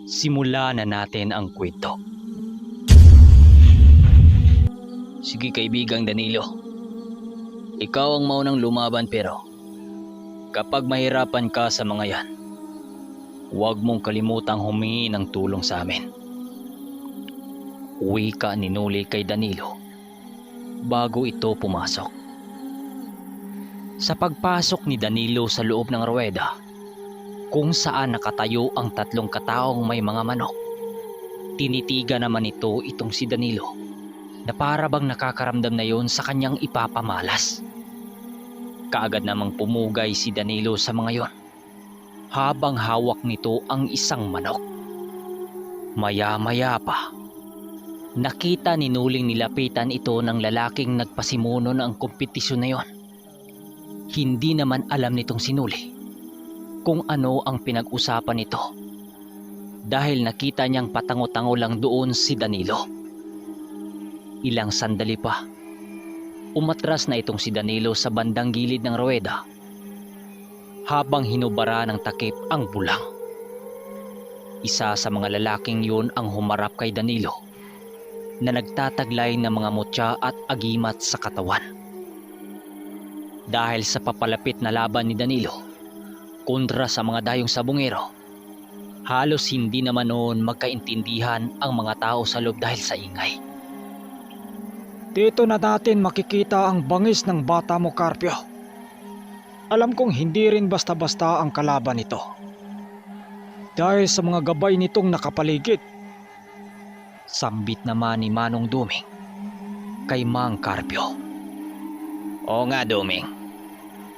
Simulan na natin ang kwento. Sige kaibigang Danilo, ikaw ang maunang lumaban pero kapag mahirapan ka sa mga yan, huwag mong kalimutang humingi ng tulong sa amin. Wika ni Noli kay Danilo bago ito pumasok. Sa pagpasok ni Danilo sa loob ng ruweda, kung saan nakatayo ang tatlong kataong may mga manok, tinitiga naman itong si Danilo na para bang nakakaramdam na yon sa kanyang ipapamalas. Kaagad namang pumugay si Danilo sa mga yon habang hawak nito ang isang manok. Maya-maya pa, nakita ni Nuling nilapitan ito ng lalaking nagpasimuno ng kompetisyon na yon. Hindi naman alam nitong si Nuli kung ano ang pinag-usapan nito dahil nakita niyang patango-tango lang doon si Danilo. Ilang sandali pa, umatras na itong si Danilo sa bandang gilid ng ruweda habang hinubara ng takip ang bulang. Isa sa mga lalaking yun ang humarap kay Danilo na nagtataglay ng mga mutya at agimat sa katawan. Dahil sa papalapit na laban ni Danilo kontra sa mga dayong sabungero, halos hindi naman noon magkaintindihan ang mga tao sa loob dahil sa ingay. Dito na natin makikita ang bangis ng bata mo, Carpio. Alam kong hindi rin basta-basta ang kalaban nito. Dahil sa mga gabay nitong nakapaligid. Sambit naman ni Manong Duming kay Mang Carpio. Oo nga, Duming.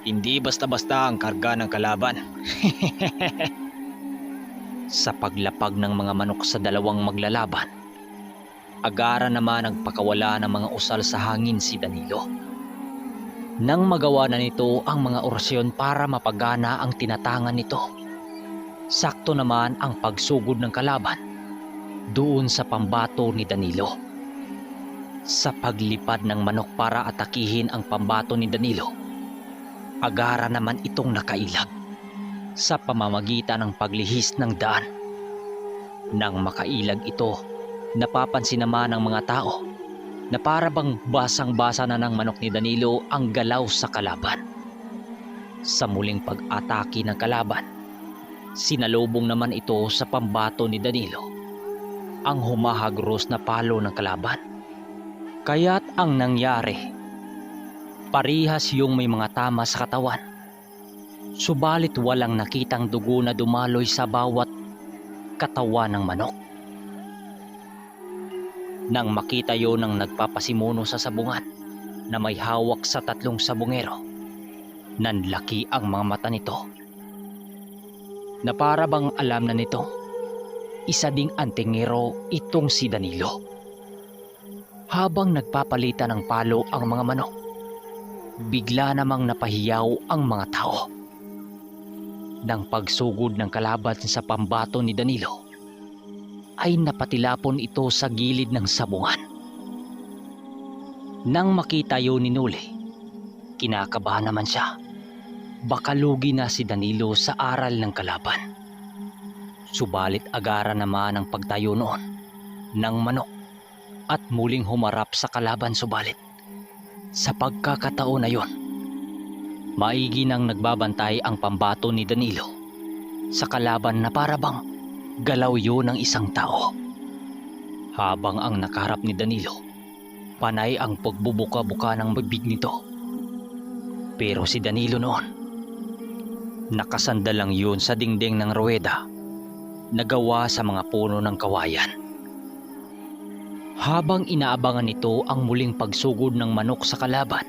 Hindi basta-basta ang karga ng kalaban. Sa paglapag ng mga manok sa dalawang maglalaban, agara naman nagpakawala ng mga usal sa hangin si Danilo. Nang magawa na nito ang mga orasyon para mapagana ang tinatangan nito, sakto naman ang pagsugod ng kalaban doon sa pambato ni Danilo. Sa paglipad ng manok para atakihin ang pambato ni Danilo, agara naman itong nakailag sa pamamagitan ng paglihis ng daan. Nang makailag ito, napapansin naman ng mga tao na para bang basang-basa na ng manok ni Danilo ang galaw sa kalaban. Sa muling pag-atake ng kalaban, sinalubong naman ito sa pambato ni Danilo ang humahagros na palo ng kalaban. Kaya't ang nangyari, parihas yung may mga tama sa katawan, subalit walang nakitang dugo na dumaloy sa bawat katawan ng manok. Nang makita yon ng nagpapasimuno sa sabungan na may hawak sa tatlong sabungero, nanlaki ang mga mata nito na para bang alam na nito isa ding antingero itong si Danilo. Habang nagpapalitan ng palo ang mga manok, bigla namang napahiyaw ang mga tao. Nang pagsugod ng kalaban sa pambato ni Danilo, ay napatilapon ito sa gilid ng sabungan. Nang makita yun ni Nuli, kinakabahan naman siya. Baka lugi na si Danilo sa aral ng kalaban. Subalit agara naman ang pagtayo noon ng manok at muling humarap sa kalaban. Subalit sa pagkakataon na yon, maigi nang nagbabantay ang pambato ni Danilo sa kalaban na para bang galaw yun ng isang tao. Habang ang nakaharap ni Danilo, panay ang pagbubuka-buka ng bibig nito. Pero si Danilo noon, nakasandal lang yun sa dingding ng ruweda na gawa sa mga puno ng kawayan. Habang inaabangan nito ang muling pagsugod ng manok sa kalaban,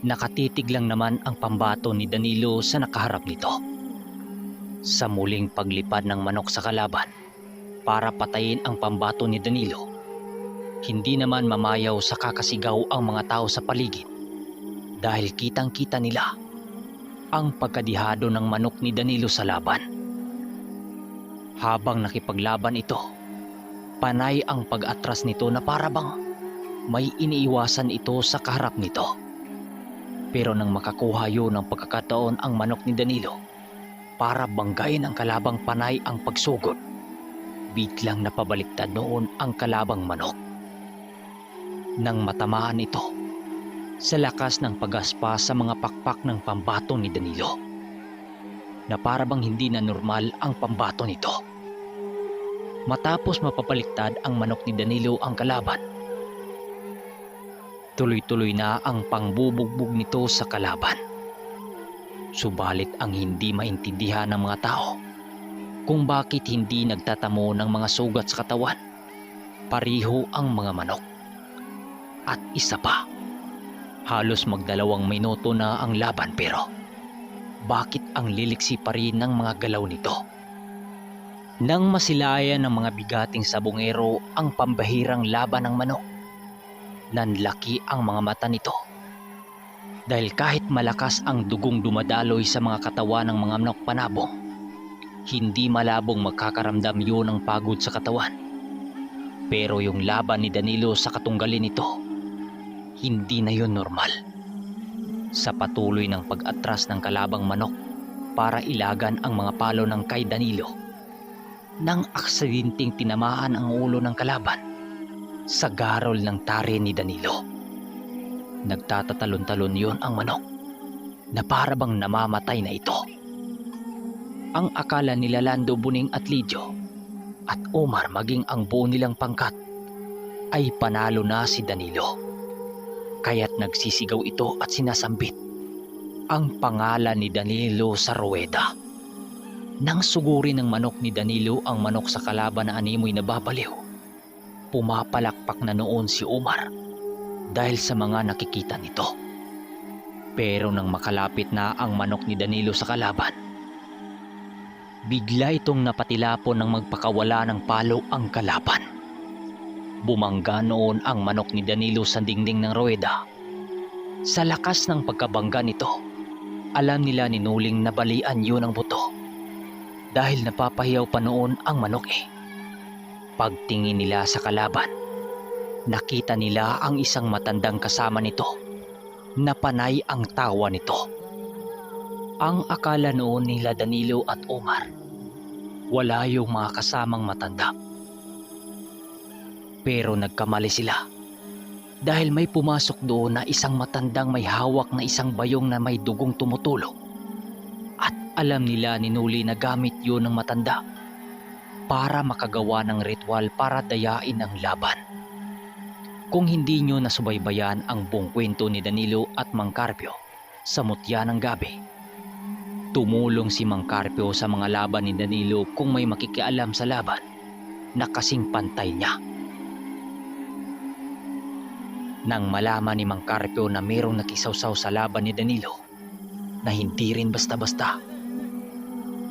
nakatitig lang naman ang pambato ni Danilo sa nakaharap nito. Sa muling paglipad ng manok sa kalaban para patayin ang pambato ni Danilo, hindi naman mamayaw sa kakasigaw ang mga tao sa paligid dahil kitang-kita nila ang pagkadihado ng manok ni Danilo sa laban. Habang nakipaglaban ito, panay ang pag-atras nito na para bang may iniiwasan ito sa kaharap nito. Pero nang makakuha yun ng pagkakataon ang manok ni Danilo para banggain ang kalabang panay ang pagsugod, Biglang napabaliktad noon ang kalabang manok. Nang matamaan ito sa lakas ng pagaspa sa mga pakpak ng pambato ni Danilo, na para bang hindi na normal ang pambato nito. Matapos mapapaliktad ang manok ni Danilo ang kalaban, tuloy-tuloy na ang pangbubugbog nito sa kalaban. Subalit ang hindi maintindihan ng mga tao kung bakit hindi nagtatamo ng mga sugat sa katawan, pariho ang mga manok. At isa pa, halos magdalawang minuto na ang laban, pero bakit ang liliksi pa rin ng mga galaw nito? Nang masilayan ng mga bigating sabongero ang pambahirang laban ng manok, nanlaki ang mga mata nito. Dahil kahit malakas ang dugong dumadaloy sa mga katawan ng mga manok panabong, hindi malabong makakaramdam yun ng pagod sa katawan. Pero yung laban ni Danilo sa katunggalin nito, hindi na yun normal. Sa patuloy ng pag-atras ng kalabang manok para ilagan ang mga palo ng kay Danilo, nang aksidenteng tinamaan ang ulo ng kalaban sa garol ng tare ni Danilo. Nagtatatalon-talon yun ang manok na para bang namamatay na ito. Ang akala nila Lando, Buning at Lidyo at Omar, maging ang buo nilang pangkat, ay panalo na si Danilo. Kaya't nagsisigaw ito at sinasambit ang pangalan ni Danilo sa ruweda. Nang suguri ng manok ni Danilo ang manok sa kalaban na animoy nababaliw, pumapalakpak na noon si Omar dahil sa mga nakikita nito. Pero nang makalapit na ang manok ni Danilo sa kalaban, bigla itong napatilapon ng magpakawala ng palo ang kalaban. Bumangga noon ang manok ni Danilo sa dingding ng ruweda. Sa lakas ng pagkabangga nito, alam nila ni Nuling na balian yun ang buto. Dahil napapahiyaw pa noon ang manok eh. Pagtingin nila sa kalaban, nakita nila ang isang matandang kasama nito na panay ang tawa nito. Ang akala noon nila Danilo at Omar, wala yung mga kasamang matanda. Pero nagkamali sila dahil may pumasok doon na isang matandang may hawak na isang bayong na may dugong tumutulo. At alam nila ni Nuli na gamit yun ng matanda para makagawa ng ritual para dayain ang laban. Kung hindi nyo nasubaybayan ang buong kwento ni Danilo at Mang Carpio sa mutya ng gabi, tumulong si Mang Carpio sa mga laban ni Danilo kung may makikialam sa laban na kasing pantay niya. Nang malaman ni Mang Carpio na mayroong nakisawsaw sa laban ni Danilo na hindi rin basta-basta,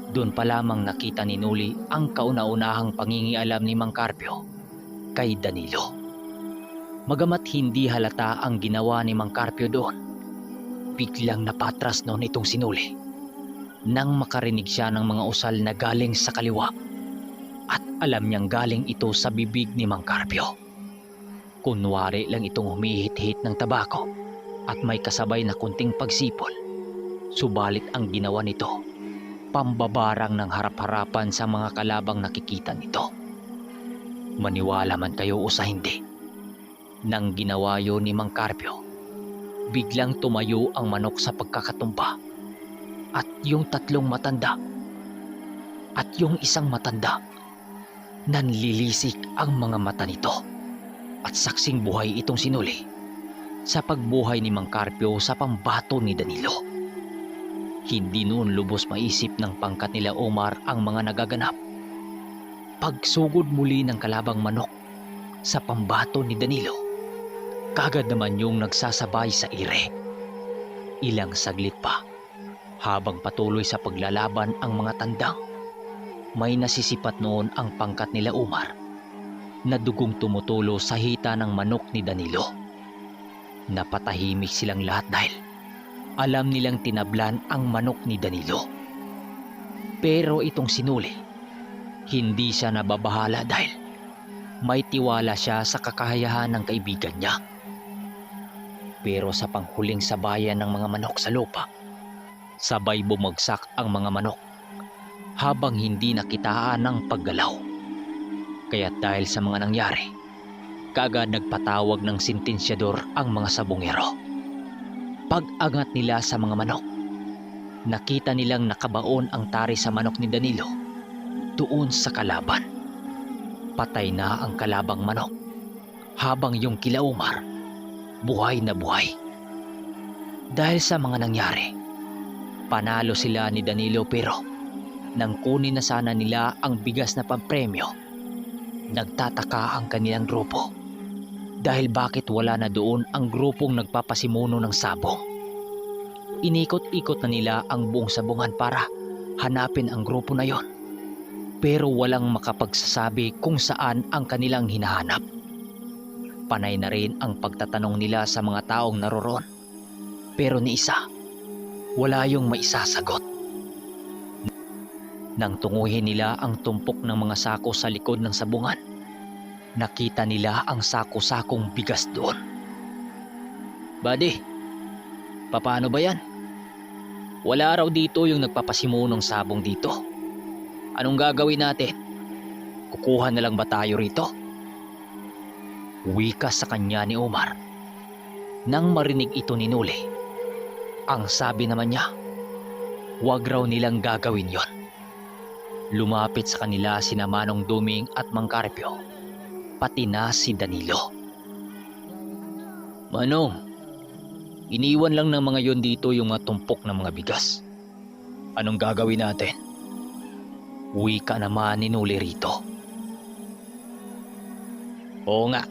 doon pa lamang nakita ni Nuli ang kauna-unahang pangingialam ni Mang Carpio kay Danilo. Magamat hindi halata ang ginawa ni Mang Carpio doon, biglang napatras noon itong si Nuli nang makarinig siya ng mga usal na galing sa kaliwa, at alam niyang galing ito sa bibig ni Mang Carpio. Kunwari lang itong humihit-hit ng tabako at may kasabay na kunting pagsipol. Subalit ang ginawa nito, pambabarang ng harap-harapan sa mga kalabang nakikita nito. Maniwala man kayo o sa hindi, nang ginawa yun ni Mang Carpio, biglang tumayo ang manok sa pagkakatumba, at yung tatlong matanda at yung isang matanda, nanlilisik ang mga mata nito. At saksing buhay itong sinuli sa pagbuhay ni Mang Carpio sa pambato ni Danilo. Hindi noon lubos maisip ng pangkat nila Omar ang mga nagaganap. Pagsugod muli ng kalabang manok sa pambato ni Danilo, kagad naman yung nagsasabay sa ire. Ilang saglit pa, habang patuloy sa paglalaban ang mga tandang, may nasisipat noon ang pangkat nila Omar na dugong tumutulo sa hita ng manok ni Danilo. Napatahimik silang lahat dahil alam nilang tinablan ang manok ni Danilo. Pero itong sinuli, hindi siya nababahala dahil may tiwala siya sa kakayahan ng kaibigan niya. Pero sa panghuling sabayan ng mga manok sa lupa, sabay bumagsak ang mga manok habang hindi nakitaan ng paggalaw. Kaya dahil sa mga nangyari, kaagad nagpatawag ng sentensyador ang mga sabungero. Pag-angat nila sa mga manok, nakita nilang nakabaon ang tari sa manok ni Danilo doon sa kalaban. Patay na ang kalabang manok, habang yung kila Omar buhay na buhay. Dahil sa mga nangyari, panalo sila ni Danilo, pero nang kunin na sana nila ang bigas na pampremyo, nagtataka ang kanilang grupo dahil bakit wala na doon ang grupong nagpapasimuno ng sabong. Inikot-ikot na nila ang buong sabungan para hanapin ang grupo na yon, pero walang makapagsasabi kung saan ang kanilang hinahanap. Panay na rin ang pagtatanong nila sa mga taong naroroon, pero ni isa, wala yung maisasagot. Nang tunguhin nila ang tumpok ng mga sako sa likod ng sabungan, nakita nila ang sako-sakong bigas doon. "Buddy, paano ba yan? Wala raw dito yung nagpapasimunong sabong dito. Anong gagawin natin? Kukuha na lang ba tayo rito?" Wika sa kanya ni Omar. Nang marinig ito ni Nuli, ang sabi naman niya, wag raw nilang gagawin yon. Lumapit sa kanila sina Manong Duming at Mang Carpio, pati na si Danilo. "Manong, iniwan lang ng mga yon dito yung mga tumpok ng mga bigas. Anong gagawin natin?" Wika naman ni Nuli rito. "Oo nga,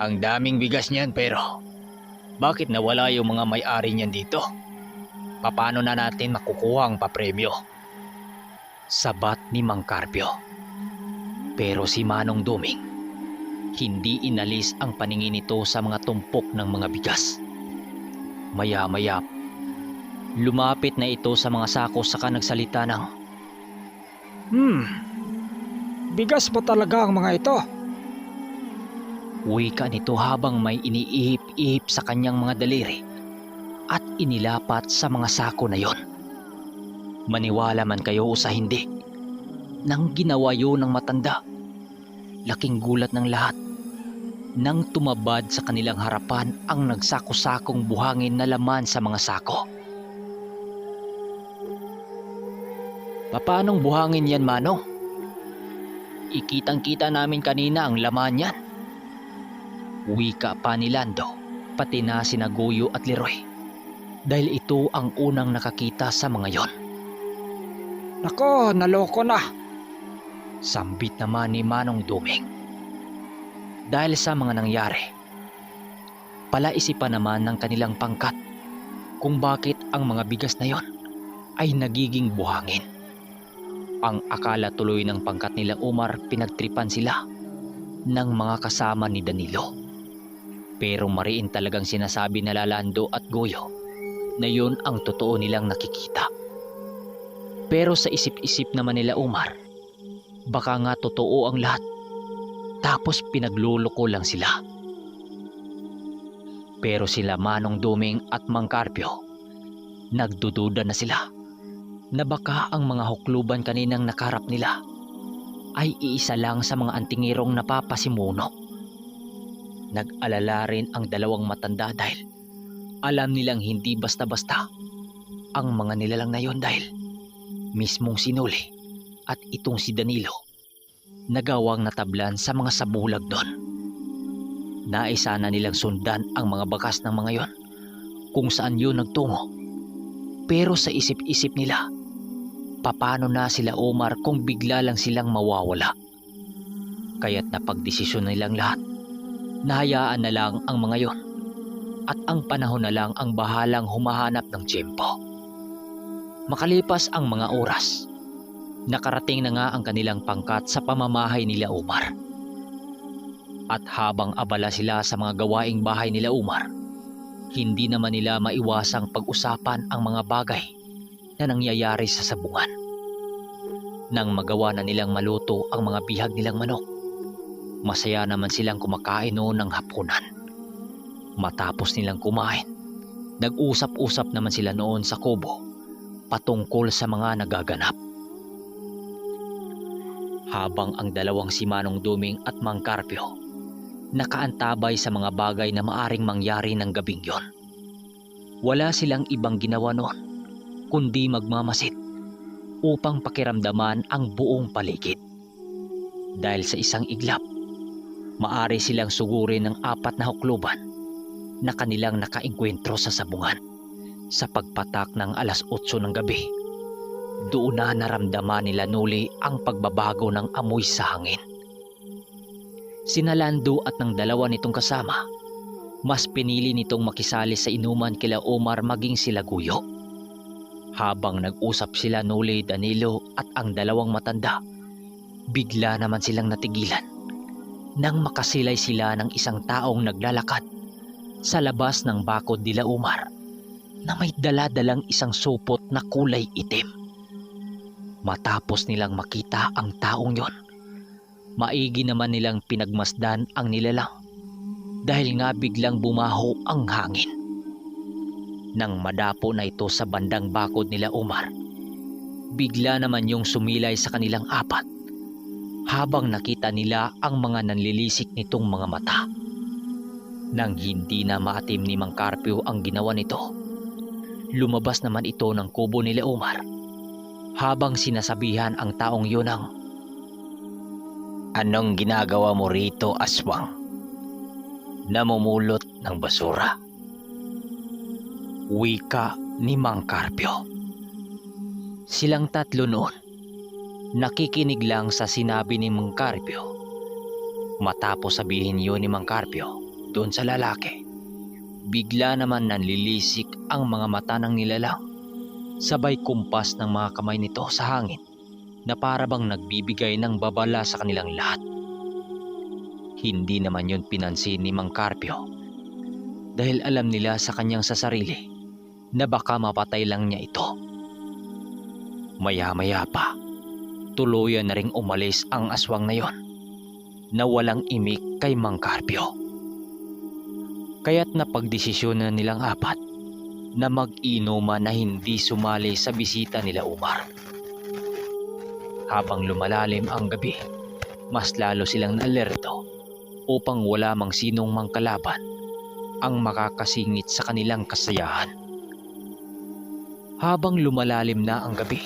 ang daming bigas niyan, pero bakit nawala yung mga may-ari niyan dito? Paano na natin makukuha ang papremyo?" Sabat ni Mang Carpio. Pero si Manong Duming, hindi inalis ang paningin nito sa mga tumpok ng mga bigas. Maya-maya, lumapit na ito sa mga sako saka nagsalita ng, Bigas ba talaga ang mga ito?" wika nito habang may iniihip-ihip sa kanyang mga daliri at inilapat sa mga sako na yon. Maniwala man kayo o sa hindi, nang ginawa yun ng matanda, laking gulat ng lahat nang tumabad sa kanilang harapan ang nagsako-sakong buhangin na laman sa mga sako. "Paanong buhangin yan, Manong? Ikitang-kita namin kanina ang laman yan." Wika pa ni Lando, pati na sina Guyo at Leroy, dahil ito ang unang nakakita sa mga yon. "Nako, naloko na." Sambit naman ni Manong Duming. Dahil sa mga nangyari, palaisipan naman ng kanilang pangkat kung bakit ang mga bigas na yon ay nagiging buhangin. Ang akala tuloy ng pangkat nila Omar, pinagtripan sila ng mga kasama ni Danilo. Pero mariin talagang sinasabi na Lando at Goyo na yun ang totoo nilang nakikita. Pero sa isip-isip naman nila Omar, baka nga totoo ang lahat, tapos pinagluloko lang sila. Pero sila Manong Duming at Mang Carpio, nagdududa na sila na baka ang mga hukluban kaninang nakarap nila ay iisa lang sa mga antingirong napapasimuno. Nag-alala rin ang dalawang matanda dahil alam nilang hindi basta-basta ang mga nilalang na yon, dahil mismong si Nuli at itong si Danilo nagawang natablan sa mga sabulag doon. Naisa na nilang sundan ang mga bakas ng mga yon kung saan yun nagtungo. Pero sa isip-isip nila, paano na sila Omar kung bigla lang silang mawawala? Kaya't napagdesisyon nilang lahat, nahayaan na lang ang mga yon at ang panahon na lang ang bahalang humahanap ng tiyempo. Makalipas ang mga oras, nakarating na nga ang kanilang pangkat sa pamamahay nila Omar. At habang abala sila sa mga gawaing bahay nila Omar, hindi naman nila maiwasang pag-usapan ang mga bagay na nangyayari sa sabungan. Nang magawa na nilang maluto ang mga bihag nilang manok, masaya naman silang kumakain noon ng hapunan. Matapos nilang kumain, nag-usap-usap naman sila noon sa kubo patungkol sa mga nagaganap. habang ang dalawang si Manong Duming at Mang Carpio nakaantabay sa mga bagay na maaring mangyari ng gabing yon. Wala silang ibang ginawa noon kundi magmamasid upang pakiramdaman ang buong paligid. Dahil sa isang iglap, maari silang sugurin ng 4 na hukluban na kanilang nakaengkwentro sa sabungan. Sa pagpatak ng 8:00 ng gabi, doon na naramdaman nila Noli ang pagbabago ng amoy sa hangin. Sina Lando at ng dalawa nitong kasama, mas pinili nitong makisali sa inuman kila Omar maging sila Guyo. Habang nag-usap sila Noli, Danilo at ang dalawang matanda, bigla naman silang natigilan nang makasilay sila ng isang taong naglalakad sa labas ng bakod nila Omar na may dala-dalang isang supot na kulay itim. Matapos nilang makita ang taong yon, maigi naman nilang pinagmasdan ang nilalang dahil nga biglang bumaho ang hangin. Nang madapo na ito sa bandang bakod nila Omar, bigla naman yung sumilay sa kanilang 4 habang nakita nila ang mga nanlilisik nitong mga mata. Nang hindi na maatim ni Mang Carpio ang ginawa nito, lumabas naman ito ng kubo nila Omar habang sinasabihan ang taong yun ng, "Anong ginagawa mo rito, aswang? Namumulot ng basura?" Wika ni Mang Carpio. Silang tatlo noon, nakikinig lang sa sinabi ni Mang Carpio. Matapos sabihin yun ni Mang Carpio doon sa lalaki, bigla naman nanlilisik ang mga mata ng nilalang, sabay kumpas ng mga kamay nito sa hangin na para bang nagbibigay ng babala sa kanilang lahat. Hindi naman yun pinansin ni Mang Carpio dahil alam nila sa kanyang sarili na baka mapatay lang niya ito. Maya-maya pa, tuluyan na ring umalis ang aswang na yon na walang imik kay Mang Carpio. Kaya't napagdesisyon na nilang 4 na mag-inuman na hindi sumali sa bisita nila Omar. Habang lumalalim ang gabi, mas lalo silang naalerto upang wala mang sinong mangkalaban ang makakasingit sa kanilang kasayahan. Habang lumalalim na ang gabi,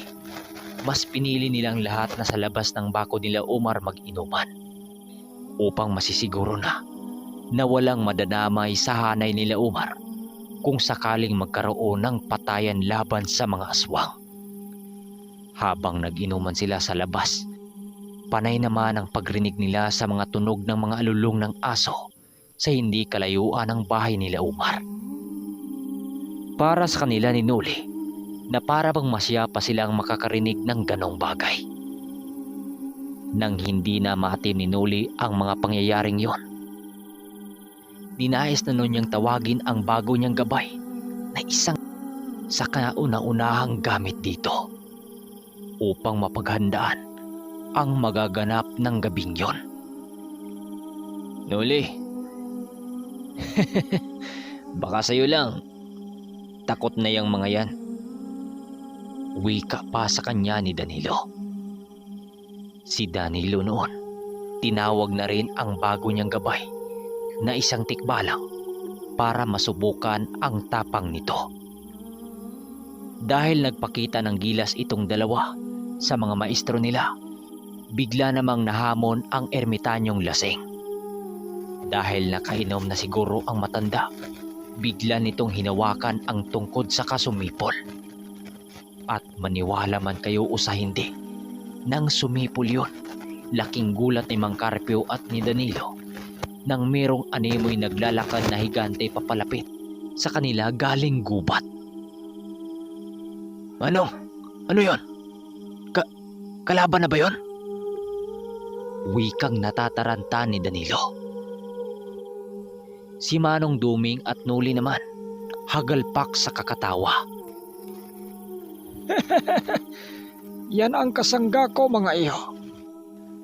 mas pinili nilang lahat na sa labas ng bako nila Omar mag-inuman upang masisiguro na walang madadamay sa hanay nila Omar kung sakaling magkaroon ng patayan laban sa mga aswang. Habang nag-inuman sila sa labas, panay naman ang pagrinig nila sa mga tunog ng mga alulong ng aso sa hindi kalayuan ng bahay nila Omar. Para sa kanila ni Noli, na para bang masya pa silang makakarinig ng ganong bagay. Nang hindi na maatim ni Noli ang mga pangyayaring yon, dinais na nun niyang tawagin ang bago niyang gabay na isang sa kauna-unahang gamit dito upang mapaghandaan ang magaganap ng gabing yon. "Noli, baka sa'yo lang. Takot na yung mga yan." Wika pa sa kanya ni Danilo. Si Danilo noon, tinawag na rin ang bago niyang gabay na isang tikbalang para masubukan ang tapang nito. Dahil nagpakita ng gilas itong dalawa sa mga maestro nila, bigla namang nahamon ang ermitanyong lasing. Dahil nakainom na siguro ang matanda, bigla nitong hinawakan ang tungkod sa kasumipol. At maniwala man kayo o sa hindi, nang sumipol yun, laking gulat ni Mang Carpio at ni Danilo nang merong animoy naglalakad na higante papalapit sa kanila galing gubat. Ano yon? Kalaban na ba yon?" Wikang natataranta ni Danilo. Si Manong Duming at Noli naman, hagalpak sa kakatawa. Yan ang kasangga ko, mga iho.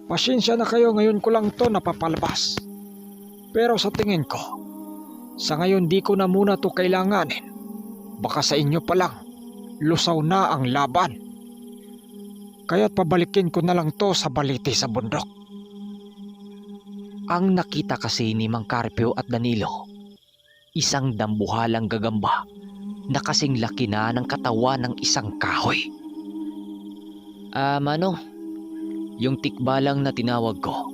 Pasensya na kayo, ngayon ko lang to napapalabas. Pero sa tingin ko, sa ngayon di ko na muna to kailanganin. Baka sa inyo pa lang, lusaw na ang laban. Kaya't pabalikin ko na lang to sa balete sa bundok. Ang nakita kasi ni Mang Carpio at Danilo, isang dambuhalang gagamba na kasing laki na ng katawan ng isang kahoy. Manong, yung tikbalang na tinawag ko,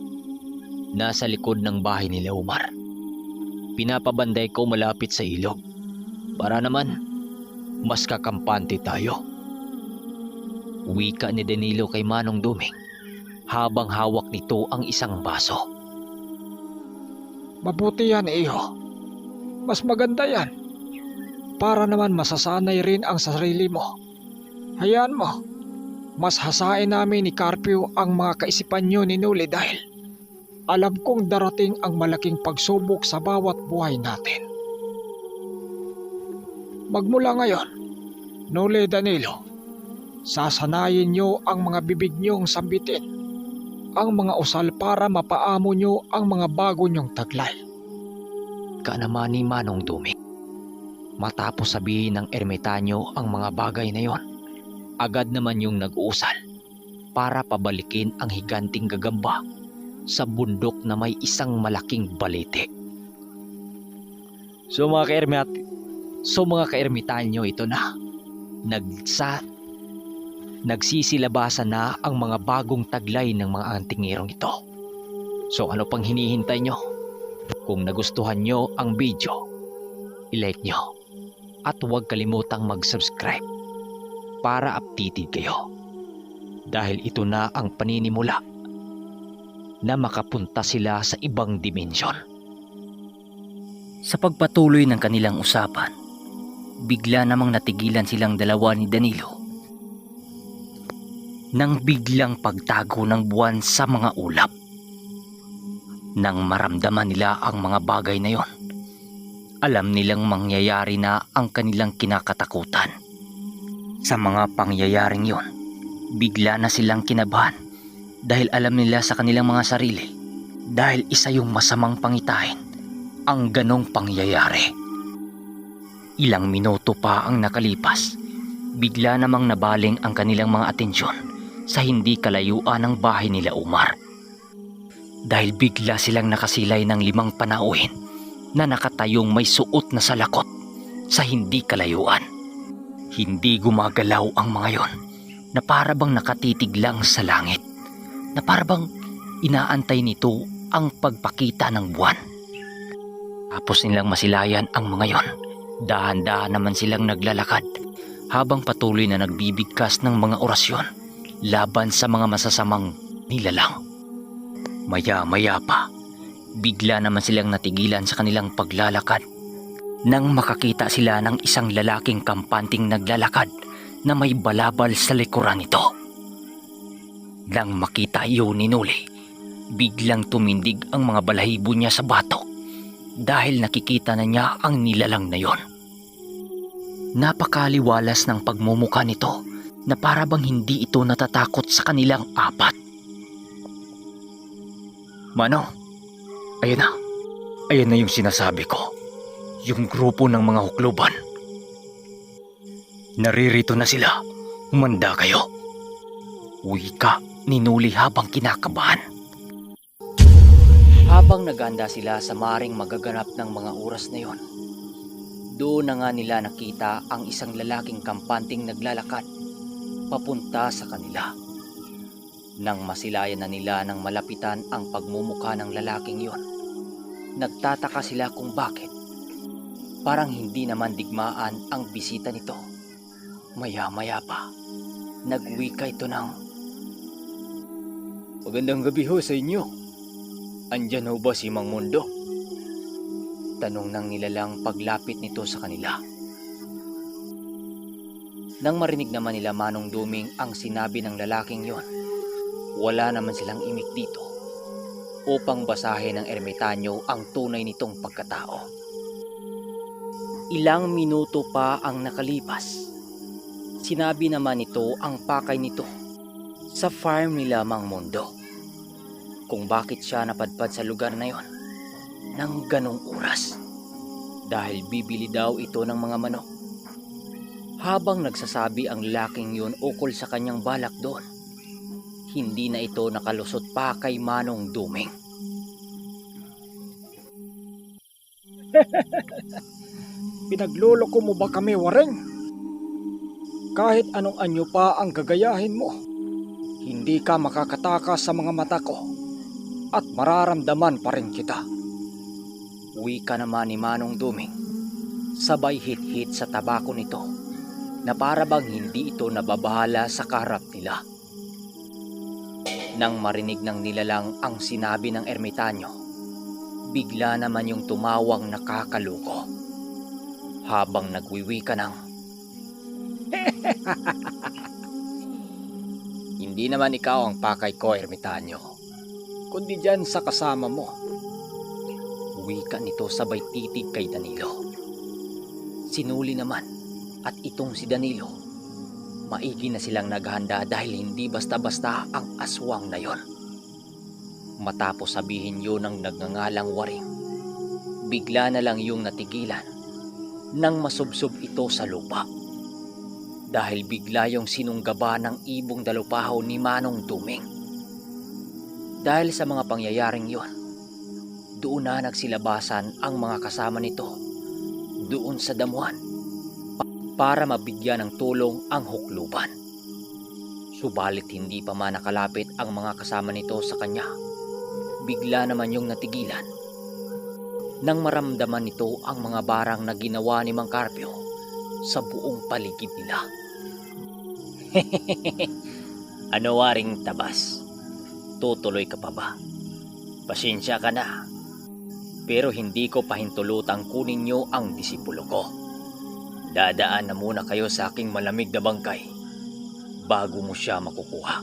nasa likod ng bahay nila Umar. Pinapabanday ko malapit sa ilog para naman mas kakampante tayo. Wika ni Danilo kay Manong Duming habang hawak nito ang isang baso. Mabuti yan, iho. Mas maganda yan. Para naman masasanay rin ang sarili mo. Hayaan mo. Mas hasain namin ni Carpio ang mga kaisipan nyo ni Noli dahil alam kong darating ang malaking pagsubok sa bawat buhay natin. Magmula ngayon, Noli, Danilo, sasanayin nyo ang mga bibig nyong sambitin, ang mga usal para mapaamo nyo ang mga bago nyong taglay. Ka naman ni Manong Duming. Matapos sabihin ng ermitanyo ang mga bagay na yon, agad naman yung nag-uusal para pabalikin ang higanting gagamba sa bundok na may isang malaking balete. So mga kaermitanyo, ito na. Nagsisilabasan na ang mga bagong taglay ng mga antingirong ito. So ano pang hinihintay nyo? Kung nagustuhan nyo ang video, i-like nyo at huwag kalimutang mag-subscribe para updated kayo. Dahil ito na ang paninimula na makapunta sila sa ibang dimensyon. Sa pagpatuloy ng kanilang usapan, bigla namang natigilan silang dalawa ni Danilo nang biglang pagtago ng buwan sa mga ulap. Nang maramdaman nila ang mga bagay na yon, alam nilang mangyayari na ang kanilang kinakatakutan. Sa mga pangyayaring yon, bigla na silang kinabahan dahil alam nila sa kanilang mga sarili dahil isa yung masamang pangitain ang ganong pangyayari. Ilang minuto pa ang nakalipas, bigla namang nabaling ang kanilang mga atensyon sa hindi kalayuan ng bahay nila Umar. Dahil bigla silang nakasilay ng 5 panauhin na nakatayong may suot na salakot sa hindi kalayuan. Hindi gumagalaw ang mga yon na parabang nakatitig lang sa langit, na parabang inaantay nito ang pagpakita ng buwan. Tapos nilang masilayan ang mga yon, dahan-dahan naman silang naglalakad habang patuloy na nagbibigkas ng mga orasyon laban sa mga masasamang nilalang. Maya-maya pa, bigla naman silang natigilan sa kanilang paglalakad nang makakita sila ng isang lalaking kampanting naglalakad na may balabal sa likuran nito. Nang makita iyon ni Noli, biglang tumindig ang mga balahibo niya sa batok dahil nakikita na niya ang nilalang na yon. Napakaliwalas ng pagmumukha nito na parabang hindi ito natatakot sa kanilang apat. Mano, ayan na yung sinasabi ko. Yung grupo ng mga hukluban. Naririto na sila. Humanda kayo. Wika ni Noli habang kinakabahan. Habang naganda sila sa maring magaganap ng mga oras na yon, doon na nga nila nakita ang isang lalaking kampanting naglalakad papunta sa kanila. Nang masilayan na nila ng malapitan ang pagmumukha ng lalaking yon, nagtataka sila kung bakit parang hindi naman digmaan ang bisita nito. Maya-maya pa, nagwika ito ng, "Magandang gabi ho sa inyo. Andyan ho ba si Mang Mundo?" Tanong ng nilalang paglapit nito sa kanila. Nang marinig naman nila Manong Duming ang sinabi ng lalaking yon, wala naman silang imik dito upang basahin ng ermitanyo ang tunay nitong pagkatao. Ilang minuto pa ang nakalipas, sinabi naman nito ang pakay nito sa farm nila Mang Mundo kung bakit siya napadpad sa lugar na yon ng ganong oras, dahil bibili daw ito ng mga manok. Habang nagsasabi ang lalaking yon ukol sa kanyang balak doon, hindi na ito nakalusot pa kay Manong Duming. Pinagluloko mo ba kami, Waring? Kahit anong anyo pa ang gagayahin mo, hindi ka makakatakas sa mga mata ko at mararamdaman pa rin kita. Wika naman ni Manong Duming, sabay hit-hit sa tabako nito na para bang hindi ito nababahala sa kaharap nila. Nang marinig ng nilalang ang sinabi ng ermitanyo, bigla naman yung tumawang nakakaloko habang nagwiwika ng Hindi naman ikaw ang pakay ko, ermitanyo, kundi dyan sa kasama mo. wika nito sabay titig kay Danilo. Sinuli naman at itong si Danilo, maigi na silang naghanda dahil hindi basta-basta ang aswang na yon. Matapos sabihin yun ng nagngangalang Waring, bigla na lang yung natigilan nang masubsob ito sa lupa. Dahil bigla yung sinunggaba ng ibong dalupahaw ni Manong Duming. Dahil sa mga pangyayaring yon, doon na nagsilabasan ang mga kasama nito doon sa damuhan para mabigyan ng tulong ang hukluban. Subalit hindi pa man nakalapit ang mga kasama nito sa kanya, bigla naman yung natigilan nang maramdaman nito ang mga barang na ginawa ni Mang Carpio sa buong paligid nila. Ano, Waring Tabas? Tutuloy ka pa ba? Pasensya ka na, pero hindi ko pahintulutang kunin nyo ang disipulo ko. Dadaan na muna kayo sa aking malamig na bangkay bago mo siya makukuha.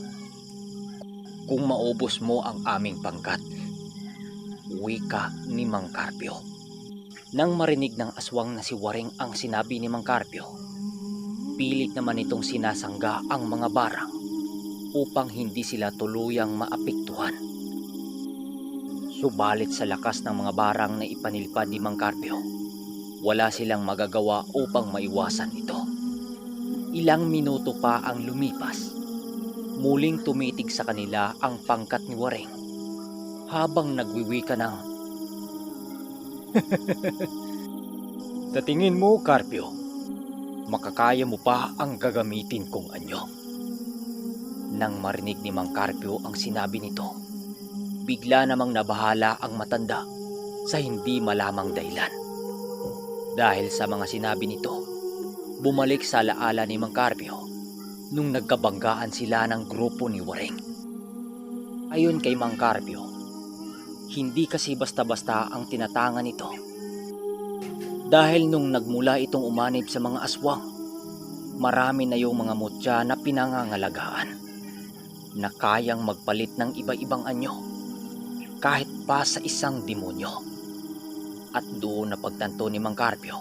Kung maubos mo ang aming pangkat, wika ni Mang Carpio. Nang marinig ng aswang na si Waring ang sinabi ni Mang Carpio, pilit naman itong sinasangga ang mga barang upang hindi sila tuluyang maapektuhan. Subalit sa lakas ng mga barang na ipanilipad ni Mang Carpio, wala silang magagawa upang maiwasan ito. Ilang minuto pa ang lumipas, muling tumitig sa kanila ang pangkat ni Waring habang nagwiwika ng Sa tingin mo, Carpio, makakaya mo pa ang gagamitin kong anyo? Nang marinig ni Mang Carpio ang sinabi nito, bigla namang nabahala ang matanda sa hindi malamang dahilan. Dahil sa mga sinabi nito, bumalik sa alaala ni Mang Carpio nung nagkabanggaan sila ng grupo ni Waring. Ayon kay Mang Carpio, hindi kasi basta-basta ang tinatangan nito. Dahil nung nagmula itong umanib sa mga aswang, marami na yung mga mutya na pinangangalagaan na kayang magpalit ng iba-ibang anyo kahit pa sa isang demonyo. At doon napagtanto ni Mang Carpio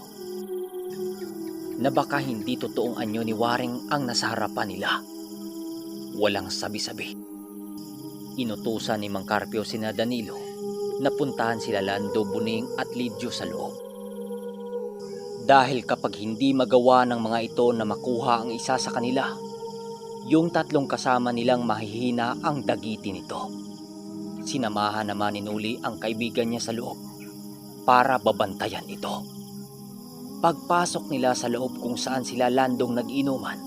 na baka hindi totoong anyo ni Waring ang nasa harapan nila. Walang sabi-sabi, inutusan ni Mang Carpio sina Danilo na puntahan sila Lando, Buning at Lidyo sa loob. Dahil kapag hindi magawa ng mga ito na makuha ang isa sa kanila, yung tatlong kasama nilang mahihina ang dagiti nito. Sinamahan naman ni Nuli ang kaibigan niya sa loob para babantayan ito. Pagpasok nila sa loob kung saan sila Landong nag-inuman,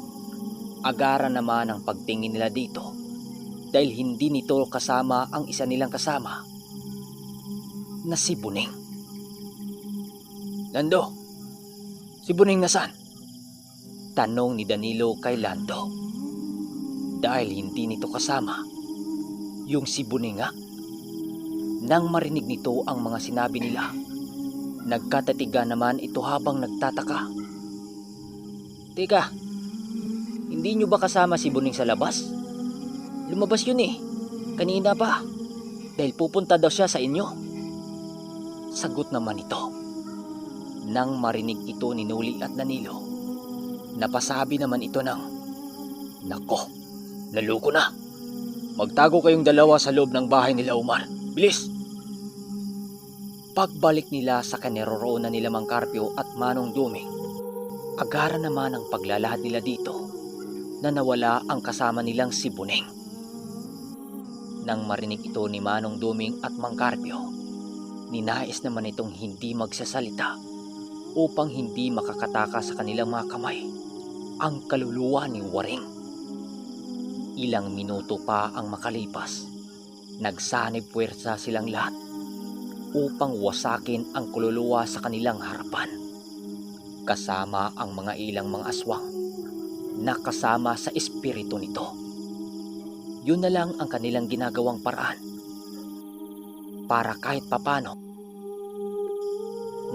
agara naman ang pagtingin nila dito dahil hindi nito kasama ang isa nilang kasama na si Buning. Lando, si Buning nasaan? Tanong ni Danilo kay Lando. Dahil hindi nito kasama yung si Buning nga. Nang marinig nito ang mga sinabi nila, nagkatatigan naman ito habang nagtataka. Teka, hindi nyo ba kasama si Buning sa labas? Lumabas yun eh, kanina pa, dahil pupunta daw siya sa inyo. Sagot naman ito. Nang marinig ito ni Nuli at Danilo, napasabi naman ito ng, Nako, naluko na. Magtago kayong dalawa sa loob ng bahay nila Umar. Bilis! Pagbalik nila sa kaniroroonan nila Mang Carpio at Manong Duming, agara naman ang paglalahad nila dito na nawala ang kasama nilang si Buning. Nang marinig ito ni Manong Duming at Mang Carpio, ninais naman itong hindi magsasalita upang hindi makakataka sa kanilang mga kamay ang kaluluwa ni Waring. Ilang minuto pa ang makalipas, nagsanib puwersa silang lahat upang wasakin ang kaluluwa sa kanilang harapan, kasama ang mga ilang mga aswang na kasama sa espiritu nito. Yun na lang ang kanilang ginagawang paraan para kahit papano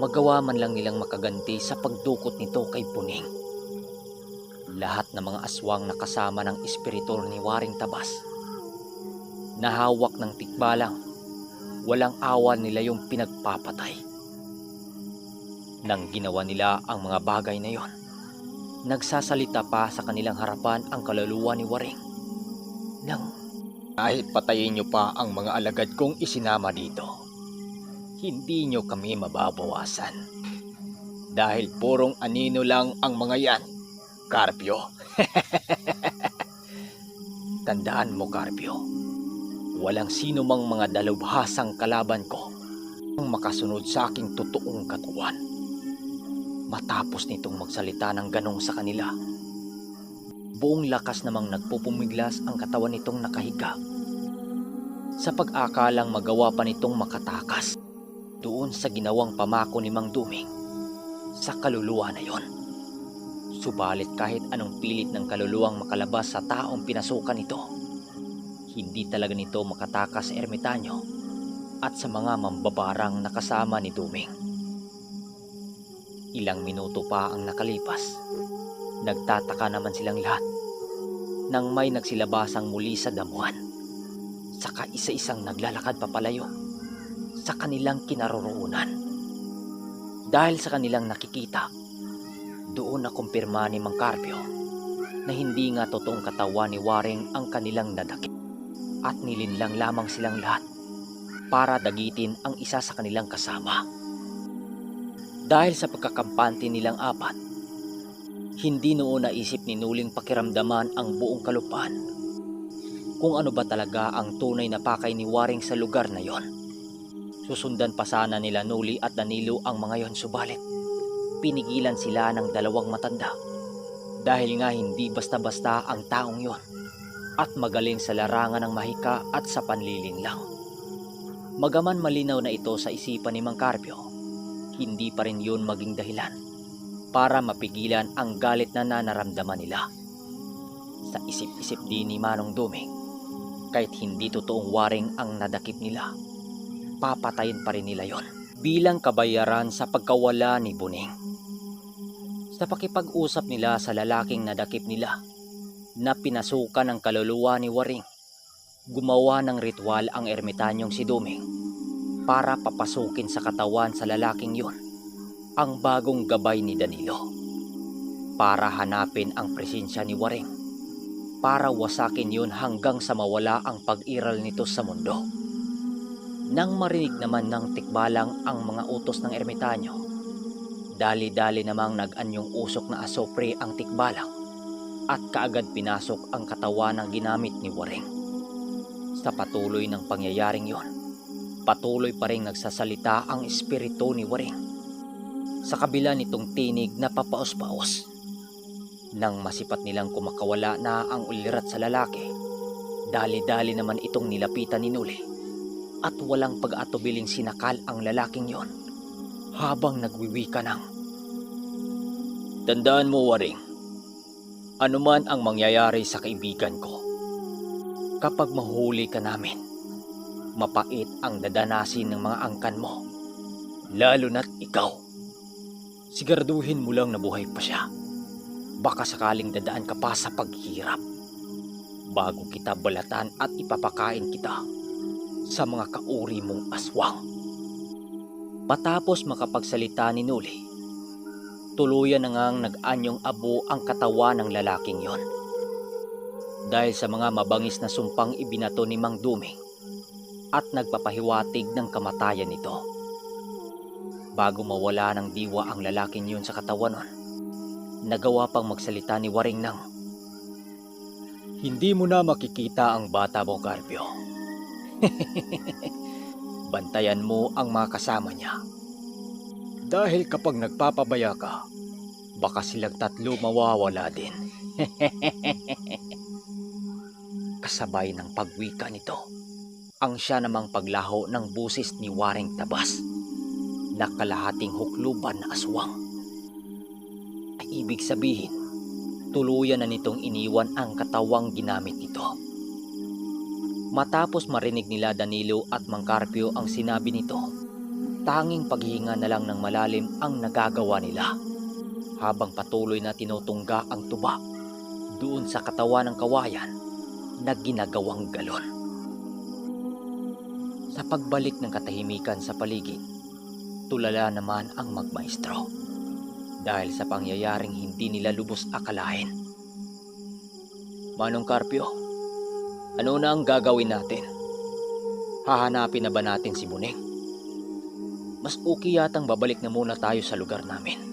magawa man lang nilang makaganti sa pagdukot nito kay Puning. Lahat ng mga aswang na kasama ng espiritu ni Waring Tabas, nahawak ng tikbalang, walang awa nila yung pinagpapatay. Nang ginawa nila ang mga bagay na yon, nagsasalita pa sa kanilang harapan ang kaluluwa ni Waring nang, kahit patayin nyo pa ang mga alagad kong isinama dito, hindi nyo kami mababawasan. Dahil purong anino lang ang mga yan, Carpio. Tandaan mo, Carpio, walang sino mang mga dalubhasang kalaban ko ang makasunod sa aking totoong katawan. Matapos nitong magsalita ng ganong sa kanila, buong lakas namang nagpupumiglas ang katawan nitong nakahiga sa pag-akalang magawa pa nitong makatakas doon sa ginawang pamako ni Mang Duming sa kaluluwa na yon. Subalit kahit anong pilit ng kaluluwang makalabas sa taong pinasukan nito, hindi talaga nito makatakas sa ermitanyo at sa mga mambabarang nakasama ni Duming. Ilang minuto pa ang nakalipas, nagtataka naman silang lahat nang may nagsilabasang muli sa damuhan, saka isa-isang naglalakad papalayo sa kanilang kinaroroonan. Dahil sa kanilang nakikita, doon na kumpirma ni Mang Carpio na hindi nga totoong katawan ni Waring ang kanilang nadakip at nilinlang lamang silang lahat para dagitin ang isa sa kanilang kasama. Dahil sa pagkakampante nilang apat, hindi noon naisip ni Nuling pakiramdaman ang buong kalupaan kung ano ba talaga ang tunay na pakay ni Waring sa lugar na yon. Susundan pa sana nila Nuli at Danilo ang mga yon, subalit pinigilan sila ng dalawang matanda dahil nga hindi basta-basta ang taong yon at magaling sa larangan ng mahika at sa panliling lang. Magaman malinaw na ito sa isipan ni Mang Carpio, hindi pa rin yun maging dahilan para mapigilan ang galit na nanaramdaman nila. Sa isip-isip din ni Manong Duming, kahit hindi totoong Waring ang nadakip nila, papatayin pa rin nila yon bilang kabayaran sa pagkawala ni Buning. Sa pakipag-usap nila sa lalaking nadakip nila na pinasukan ng kaluluwa ni Waring, gumawa ng ritual ang ermitanyong si Duming para papasukin sa katawan sa lalaking yon ang bagong gabay ni Danilo, para hanapin ang presensya ni Waring, para wasakin yun hanggang sa mawala ang pag-iral nito sa mundo. Nang marinig naman ng tikbalang ang mga utos ng ermitanyo, dali-dali namang nag-anyong usok na asopre ang tikbalang at kaagad pinasok ang katawan ng ginamit ni Waring. Sa patuloy ng pangyayaring yon, patuloy pa rin nagsasalita ang espiritu ni Waring sa kabila nitong tinig na papaos-paos. Nang masipat nilang kumakawala na ang ulirat sa lalaki, dali-dali naman itong nilapitan ni Nuli at walang pag-atubiling sinakal ang lalaking yon habang nagwiwika ng, "Tandaan mo, Waring, anuman ang mangyayari sa kaibigan ko, kapag mahuli ka namin, mapait ang dadanasin ng mga angkan mo, lalo na't ikaw. Siguraduhin mo lang na buhay pa siya. Baka sakaling dadaan ka pa sa paghihirap bago kita balatan at ipapakain kita sa mga kauri mong aswang." Matapos makapagsalita ni Nuli, tuluyan na ngang nag-anyong abo ang katawan ng lalaking yon. Dahil sa mga mabangis na sumpang ibinato ni Mang Duming at nagpapahiwatig ng kamatayan nito. Bago mawala ng diwa ang lalaking yun sa katawan nun, nagawa pang magsalita ni Waring nang, "Hindi mo na makikita ang bata mo, Carpio. Bantayan mo ang mga kasama niya. Dahil kapag nagpapabaya ka, Baka silang tatlo mawawala din. Kasabay ng pagwika nito, ang siya namang paglaho ng busis ni Waring Tabas na kalahating hukluban na aswang. Ay ibig sabihin, tuluyan na nitong iniwan ang katawang ginamit nito. Matapos marinig nila Danilo at Mang Carpio ang sinabi nito, tanging paghinga na lang ng malalim ang nagagawa nila habang patuloy na tinutungga ang tuba doon sa katawan ng kawayan na ginagawang galon. Sa pagbalik ng katahimikan sa paligid, tulala naman ang magmaestro dahil sa pangyayaring hindi nila lubos akalain. Manong Carpio, ano na ang gagawin natin? Hahanapin na ba natin si Buning? Mas okay yatang babalik na muna tayo sa lugar namin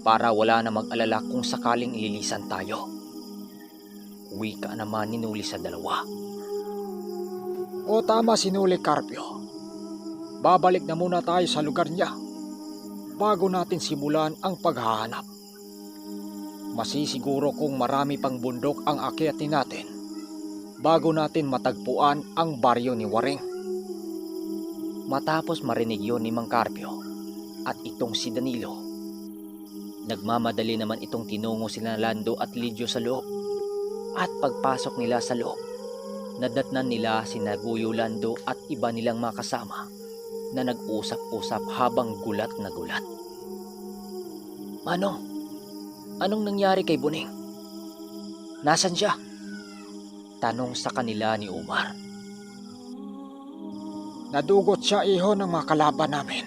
para wala na mag-alala kung sakaling ililisan tayo. Wika naman ni Nuli sa dalawa. o tama sinuli Carpio. Babalik na muna tayo sa lugar niya bago natin simulan ang paghahanap. Masisiguro kung marami pang bundok ang akyatin natin bago natin matagpuan ang baryo ni Waring. Matapos marinig yon ni Mang Carpio at itong si Danilo, nagmamadali naman itong tinungo sila Lando at Lidio sa loob. At pagpasok nila sa loob, nadatnan nila si Naguyo, Lando at iba nilang mga kasama na nag-usap-usap habang gulat na gulat. Manong, anong nangyari kay Buning? Nasaan siya? Tanong sa kanila ni Umar. Nadugot siya iho ng mga kalaban namin.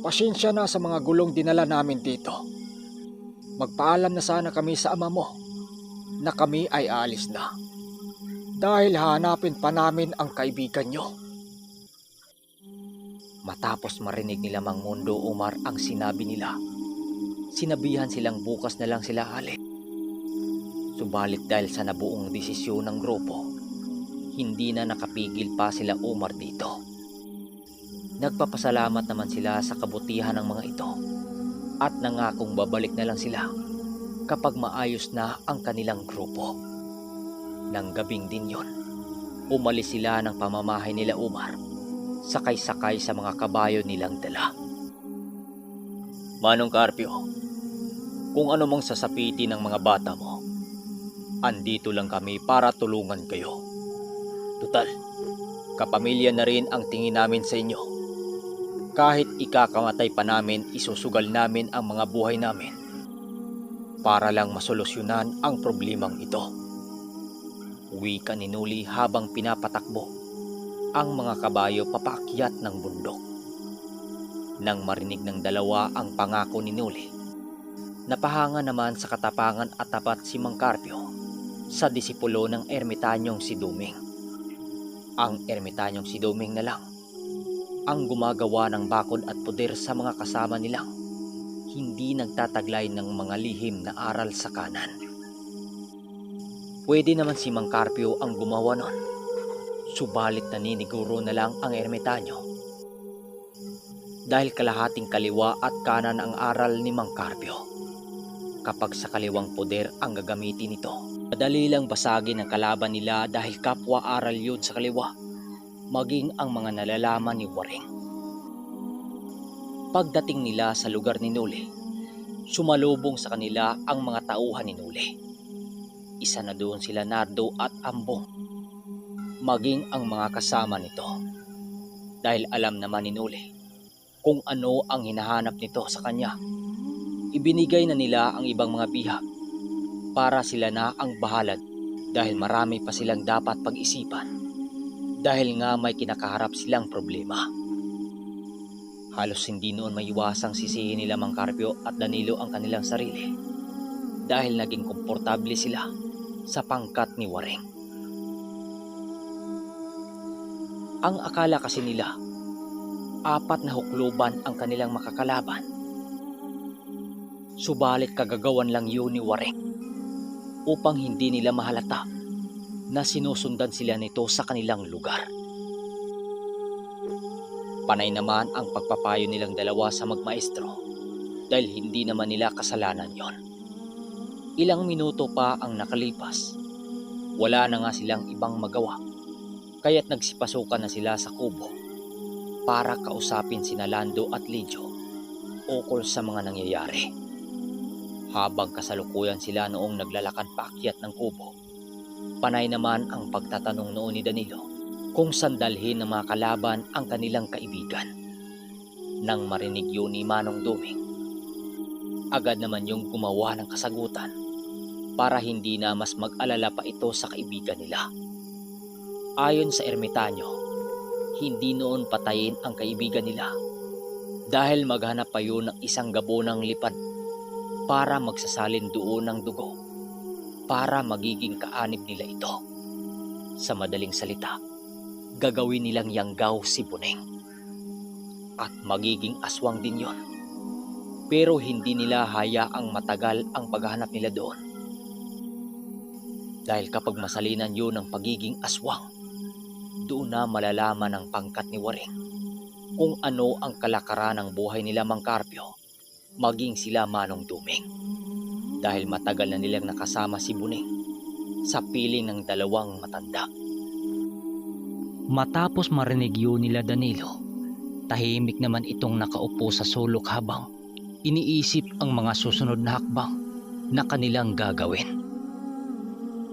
Pasensya na sa mga gulong dinala namin dito. Magpaalam na sana kami sa ama mo na kami ay aalis na. Dahil hahanapin pa namin ang kaibigan nyo. Matapos marinig nila Mang Mundo, Umar ang sinabi nila, sinabihan silang bukas na lang sila aalis. Subalit dahil sa nabuong desisyon ng grupo, hindi na nakapigil pa sila Umar dito. Nagpapasalamat naman sila sa kabutihan ng mga ito at nangakong babalik na lang sila kapag maayos na ang kanilang grupo. Nang gabing din yon, umalis sila ng pamamahay nila Umar, sakay-sakay sa mga kabayo nilang dala. Manong Carpio, kung ano mang sasapiti ng mga bata mo, andito lang kami para tulungan kayo. Tutal, kapamilya na rin ang tingin namin sa inyo. Kahit ikakamatay pa namin, isusugal namin ang mga buhay namin para lang masolusyonan ang problemang ito. Wika ni Nuli habang pinapatakbo ang mga kabayo papaakyat ng bundok. Nang marinig ng dalawa ang pangako ni Nuli, napahanga naman sa katapangan at tapat si Mang Carpio sa disipulo ng ermitanyong si Duming. Ang ermitanyong si Duming na lang ang gumagawa ng bakod at puder sa mga kasama nilang hindi nagtataglay ng mga lihim na aral sa kanan. Pwede naman si Mang Carpio ang gumawa nun, subalit naniniguro na lang ang ermitanyo dahil kalahating kaliwa at kanan ang aral ni Mang Carpio. Kapag sa kaliwang puder ang gagamitin nito, madali lang basagin ang kalaban nila dahil kapwa aral yun sa kaliwa, maging ang mga nalalaman ni Waring. Pagdating nila sa lugar ni Nuli, sumalubong sa kanila ang mga tauhan ni Nuli. Isa na doon sila Nardo at Ambong, maging ang mga kasama nito. Dahil alam naman ni Nuli kung ano ang hinahanap nito sa kanya, ibinigay na nila ang ibang mga bihag para sila na ang bahala dahil marami pa silang dapat pag-isipan dahil nga may kinakaharap silang problema. Halos hindi noon maiwasang sisihin nila Mang Carpio at Danilo ang kanilang sarili dahil naging komportable sila sa pangkat ni Waring. Ang akala kasi nila, 4 na hukluban ang kanilang makakalaban. Subalit kagagawan lang yun ni Waring upang hindi nila mahalata na sinusundan sila nito sa kanilang lugar. Panay naman ang pagpapayo nilang dalawa sa magmaestro dahil hindi naman nila kasalanan yon. Ilang minuto pa ang nakalipas. Wala na nga silang ibang magawa, kaya't nagsipasukan na sila sa kubo para kausapin sina Lando at Lidio ukol sa mga nangyayari. Habang kasalukuyan sila noong naglalakad paakyat ng kubo, panay naman ang pagtatanong noon ni Danilo kung saan dalhin ng mga kalaban ang kanilang kaibigan. Nang marinig yun ni Manong Duming, agad naman yung gumawa ng kasagutan para hindi na mas mag-alala pa ito sa kaibigan nila. Ayon sa ermitanyo, hindi noon patayin ang kaibigan nila dahil maghanap pa yun ng isang gabonang lipad para magsasalin doon ng dugo para magiging kaanib nila ito. Sa madaling salita, gagawin nilang yanggaw si Buneng at magiging aswang din yon. Pero hindi nila hayaang matagal ang paghahanap nila doon. Dahil kapag masalinan yun ng pagiging aswang, doon na malalaman ng pangkat ni Waring kung ano ang kalakaran ng buhay nila Mang Carpio, maging sila Manong Duming. Dahil matagal na nilang nakasama si Buneng sa piling ng dalawang matanda. Matapos marinig yun nila Danilo, tahimik naman itong nakaupo sa sulok habang iniisip ang mga susunod na hakbang na kanilang gagawin.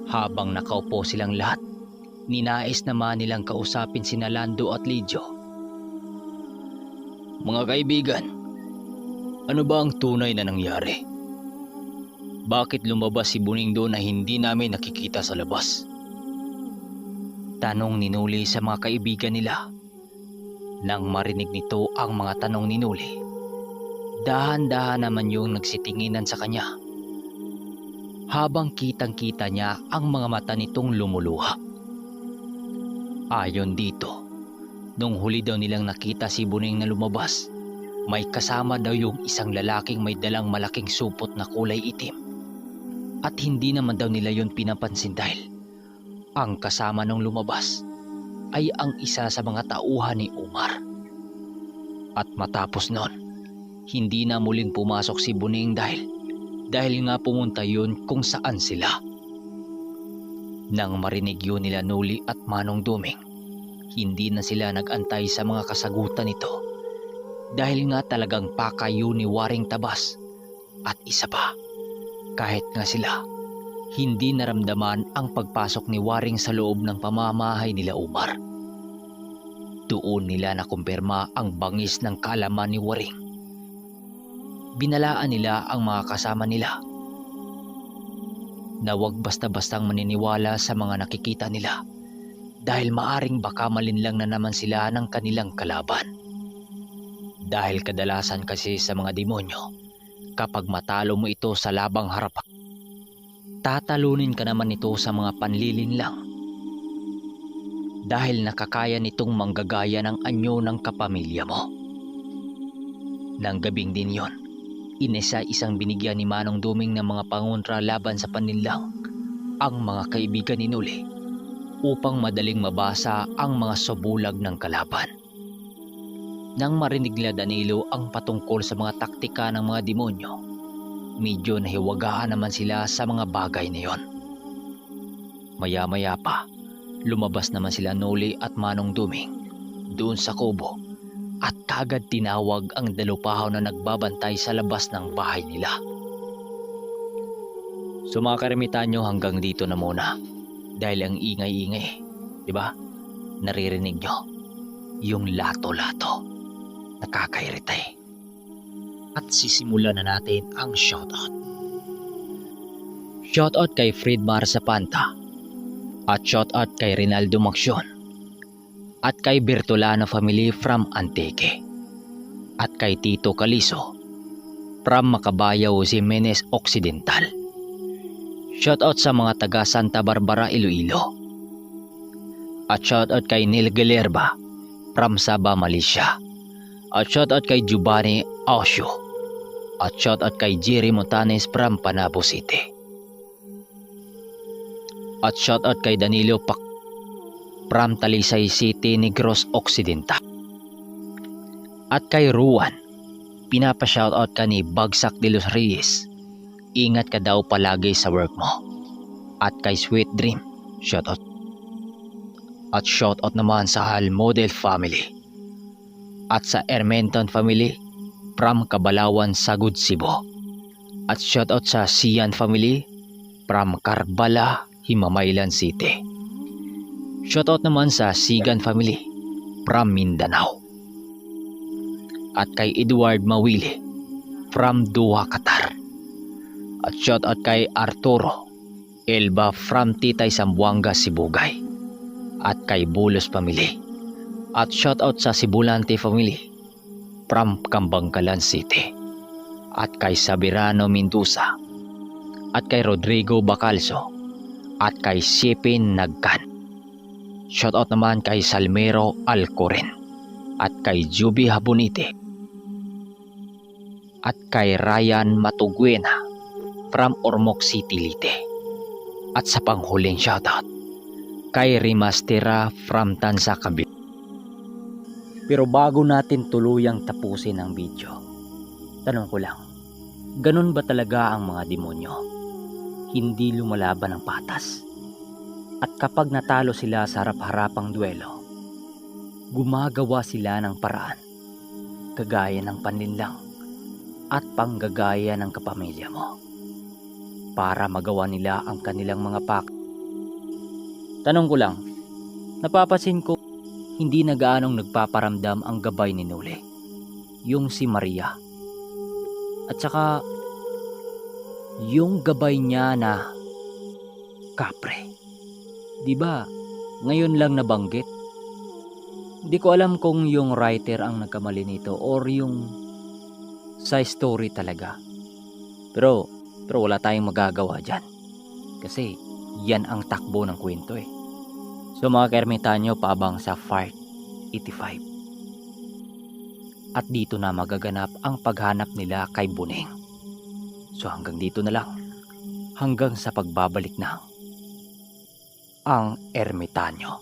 Habang nakaupo silang lahat, ninais naman nilang kausapin sina Lando at Lidio. Mga kaibigan, ano ba ang tunay na nangyari? Bakit lumabas si Buneng doon na hindi namin nakikita sa labas? Tanong ni Nuli sa mga kaibigan nila. Nang marinig nito ang mga tanong ni Nuli, dahan-dahan naman yung nagsitinginan sa kanya. Habang kitang-kita niya ang mga mata nitong lumuluha. Ayon dito, nung huli daw nilang nakita si Buneng na lumabas, may kasama daw yung isang lalaking may dalang malaking supot na kulay itim. At hindi naman daw nila yon pinapansin dahil ang kasama nung lumabas ay ang isa sa mga tauhan ni Umar. At matapos nun, hindi na muling pumasok si Buneng dahil nga pumunta yun kung saan sila. Nang marinig yun nila Nuli at Manong Duming, hindi na sila nag-antay sa mga kasagutan nito dahil nga talagang pakayo ni Waring Tabas. At isa pa, kahit nga sila, hindi naramdaman ang pagpasok ni Waring sa loob ng pamamahay nila Umar. Doon nila nakumpirma ang bangis ng kaalaman ni Waring. Binalaan nila ang mga kasama nila na huwag basta-bastang maniniwala sa mga nakikita nila dahil maaring baka malinlang na naman sila ng kanilang kalaban. Dahil kadalasan kasi sa mga demonyo, kapag matalo mo ito sa labang harapan, tatalunin ka naman ito sa mga panlilinlang dahil nakakaya nitong manggagaya ng anyo ng kapamilya mo. Nang gabing din yon, inisa-isang binigyan ni Manong Duming ng mga pangontra laban sa panlinlang ang mga kaibigan ni Nuli upang madaling mabasa ang mga subulag ng kalaban. Nang marinig nila Danilo ang patungkol sa mga taktika ng mga demonyo, medyo nahiwagaan naman sila sa mga bagay na yon. Maya-maya pa, lumabas naman sila Noli at Manong Duming doon sa kubo at kagad tinawag ang dalupahaw na nagbabantay sa labas ng bahay nila. So mga karimitanyo, hanggang dito na muna dahil ang ingay-ingay, di ba? Naririnig nyo yung lato-lato. Nakakairita eh. At sisimulan na natin ang shoutout. Shoutout kay Fredmar Zapanta. At shoutout kay Rinaldo Maksyon. At kay Bertolano family from Antique. At kay Tito Caliso from Makabayaw, Jimenez Occidental. Shoutout sa mga taga Santa Barbara, Iloilo. At shoutout kay Neil Galerba from Sabah, Malaysia. At shoutout kay Giovanni Osho. At shoutout kay Jerry Montanes from Panabo City. At shoutout kay Danilo Pak from Talisay City, Negros Occidental. At kay Ruan, pinapa-shoutout ka ni Bagsak de los Reyes. Ingat ka daw palagi sa work mo. At kay Sweet Dream, shoutout. At shoutout naman sa Hal Model Family. At sa Ermenton Family from Kabalawan, Sagud, Cebu. At shoutout sa Sian Family from Carbala, Himamaylan City. Shoutout naman sa Sigan Family from Mindanao. At kay Edward Mawili from Doha, Qatar. At shoutout kay Arturo Elba from Titay, Zamboanga, Sibugay. At kay Bulos Family. At shoutout sa Sibulante Family from Kambangkalan City. At kay Sabirano Mendoza. At kay Rodrigo Bacalso. At kay Sipin Nagkan. Shoutout naman kay Salmero Alcoren. At kay Juby Habonite. At kay Ryan Matuguena from Ormoc City, Leyte. At sa panghuling shoutout kay Rimastera from Tansa, Cavite. Pero bago natin tuluyang tapusin ang video, tanong ko lang, ganun ba talaga ang mga demonyo? Hindi lumalaban ng patas? At kapag natalo sila sa harap-harapang duelo, gumagawa sila ng paraan, kagaya ng panlinlang at panggagaya ng kapamilya mo, para magawa nila ang kanilang mga Tanong ko lang, napapansin ko hindi na gaanong nagpaparamdam ang gabay ni Noli, yung si Maria. At saka yung gabay niya na kapre. Diba, ngayon lang nabanggit. Di ko alam kung yung writer ang nagkamali nito or yung sa story talaga. Pero wala tayong magagawa dyan. Kasi yan ang takbo ng kwento eh. So mga ka-ermitanyo, paabang sa part 85. At dito na magaganap ang paghanap nila kay Buneng. So hanggang dito na lang. Hanggang sa pagbabalik ng ang Ermitanyo.